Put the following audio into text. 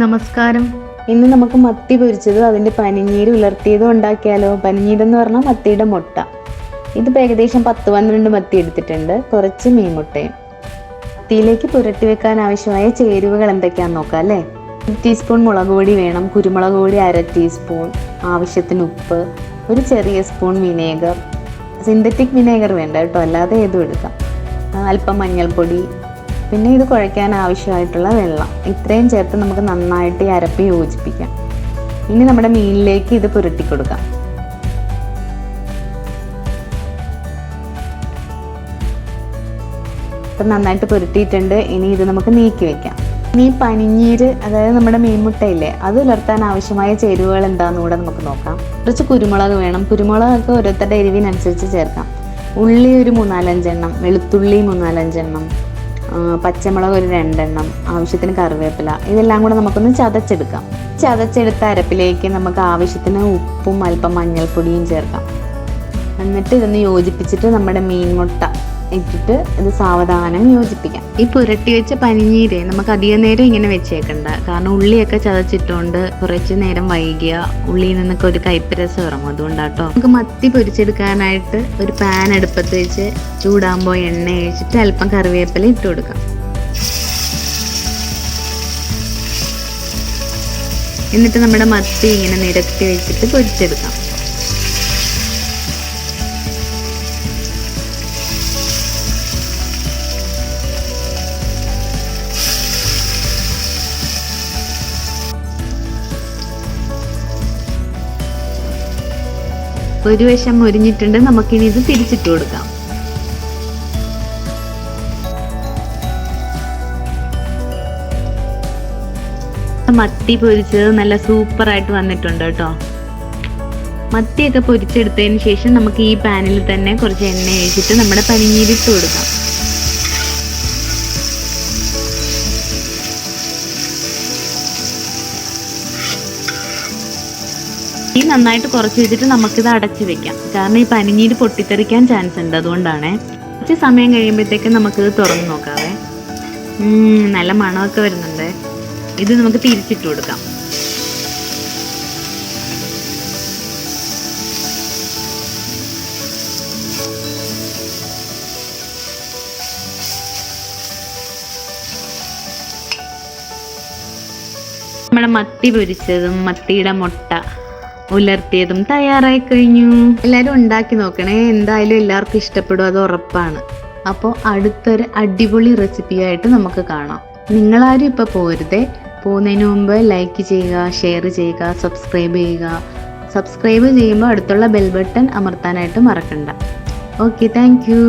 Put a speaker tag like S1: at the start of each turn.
S1: നമസ്കാരം.
S2: ഇന്ന് നമുക്ക് മത്തി പൊരിച്ചതും അതിൻ്റെ പനിനീര് ഉലർത്തിയതും ഉണ്ടാക്കിയാലോ. പനിനീരെന്ന് പറഞ്ഞാൽ മത്തിയുടെ മുട്ട. ഇതിപ്പോൾ ഏകദേശം 10-12 മത്തി എടുത്തിട്ടുണ്ട്, കുറച്ച് മീൻ മുട്ടയും. മത്തിയിലേക്ക് പുരട്ടി വെക്കാൻ ആവശ്യമായ ചേരുവകൾ എന്തൊക്കെയാണെന്ന് നോക്കാം അല്ലേ. 1 ടീസ്പൂൺ മുളക് പൊടി വേണം, കുരുമുളക് പൊടി 1/2 ടീസ്പൂൺ, ആവശ്യത്തിന് ഉപ്പ്, ഒരു ചെറിയ സ്പൂൺ വിനേഗർ, സിന്തറ്റിക് വിനേഗർ വേണ്ട കേട്ടോ, അല്ലാതെ ഏതും എടുക്കാം, അല്പം മഞ്ഞൾപ്പൊടി, പിന്നെ ഇത് കുഴയ്ക്കാൻ ആവശ്യമായിട്ടുള്ള വെള്ളം. ഇത്രയും ചേർത്ത് നമുക്ക് നന്നായിട്ട് ഈ അരപ്പ് യോജിപ്പിക്കാം. ഇനി നമ്മുടെ മീനിലേക്ക് ഇത് പുരട്ടി കൊടുക്കാം. ഇപ്പം നന്നായിട്ട് പുരട്ടിയിട്ടുണ്ട്. ഇനി ഇത് നമുക്ക് നീക്കി വെക്കാം. ഇനി പനിനീര്, അതായത് നമ്മുടെ മീൻമുട്ടയില്ലേ, അത് ഉലർത്താൻ ആവശ്യമായ ചേരുവകൾ എന്താണെന്ന് കൂടെ നമുക്ക് നോക്കാം. കുറച്ച് കുരുമുളക് വേണം. കുരുമുളകൊക്കെ ഓരോരുത്തരുടെ എരിവിനനുസരിച്ച് ചേർക്കാം. ഉള്ളി ഒരു 3-4 എണ്ണം, വെളുത്തുള്ളി 3-4 എണ്ണം, പച്ചമുളക് ഒരു 2 എണ്ണം, ആവശ്യത്തിന് കറിവേപ്പില. ഇതെല്ലാം കൂടെ നമുക്കൊന്ന് ചതച്ചെടുക്കാം. ചതച്ചെടുത്ത അരപ്പിലേക്ക് നമുക്ക് ആവശ്യത്തിന് ഉപ്പും അല്പം മഞ്ഞൾപ്പൊടിയും ചേർക്കാം. എന്നിട്ട് ഇതൊന്ന് യോജിപ്പിച്ചിട്ട് നമ്മുടെ മീൻ മുട്ട ഇട്ടിട്ട് ഇത് സാവധാനം യോജിപ്പിക്കാം. ഈ പുരട്ടി വെച്ച പനിനീര് നമുക്ക് അധികം നേരം ഇങ്ങനെ വെച്ചേക്കണ്ട, കാരണം ഉള്ളിയൊക്കെ ചതച്ചിട്ടുകൊണ്ട് കുറച്ച് നേരം വൈകിയ ഉള്ളിയിൽ നിന്നൊക്കെ ഒരു കയ്പ്പ് രസം ഇറങ്ങും. അതുകൊണ്ടാട്ടോ. നമുക്ക് മത്തി പൊരിച്ചെടുക്കാനായിട്ട് ഒരു പാൻ അടുപ്പത്ത് വെച്ച് ചൂടാകുമ്പോൾ എണ്ണ ഒഴിച്ചിട്ട് അല്പം കറിവേപ്പില ഇട്ട് കൊടുക്കാം. എന്നിട്ട് നമ്മുടെ മത്തി ഇങ്ങനെ നിരത്തി വെച്ചിട്ട് പൊരിച്ചെടുക്കാം. ഒരു വശം മുരിഞ്ഞിട്ടുണ്ട്, നമുക്കിനി ഇത് തിരിച്ചിട്ട് കൊടുക്കാം. മത്തി പൊരിച്ചത് നല്ല സൂപ്പറായിട്ട് വന്നിട്ടുണ്ട് കേട്ടോ. മത്തിയൊക്കെ പൊരിച്ചെടുത്തതിന് ശേഷം നമുക്ക് ഈ പാനിൽ തന്നെ കുറച്ച് എണ്ണ ഒഴിച്ചിട്ട് നമ്മുടെ പനിനീരിട്ട് കൊടുക്കാം. ഈ നന്നായിട്ട് കുറച്ച് വെച്ചിട്ട് നമുക്കിത് അടച്ചു വെക്കാം, കാരണം ഈ പനിനീര് പൊട്ടിത്തെറിക്കാൻ ചാൻസ് ഉണ്ട്. അതുകൊണ്ടാണ്. കുറച്ച് സമയം കഴിയുമ്പോഴത്തേക്ക് നമുക്കിത് തുറന്ന് നോക്കാവേ. നല്ല മണമൊക്കെ വരുന്നുണ്ട്. ഇത് നമുക്ക് തിരിച്ചിട്ട് കൊടുക്കാം. നമ്മുടെ മത്തി പൊരിച്ചതും മത്തിയുടെ മുട്ട ഉലർത്തിയതും തയ്യാറായി കഴിഞ്ഞു. എല്ലാവരും ഉണ്ടാക്കി നോക്കണേ, എന്തായാലും എല്ലാവർക്കും ഇഷ്ടപ്പെടും, അത് ഉറപ്പാണ്. അപ്പോൾ അടുത്തൊരു അടിപൊളി റെസിപ്പിയായിട്ട് നമുക്ക് കാണാം. നിങ്ങളാരും ഇപ്പോൾ പോരുതേ. പോകുന്നതിന് മുമ്പ് ലൈക്ക് ചെയ്യുക, ഷെയർ ചെയ്യുക, സബ്സ്ക്രൈബ് ചെയ്യുക. സബ്സ്ക്രൈബ് ചെയ്യുമ്പോൾ അടുത്തുള്ള ബെൽ ബട്ടൺ അമർത്താനായിട്ട് മറക്കണ്ട. Okay, thank you.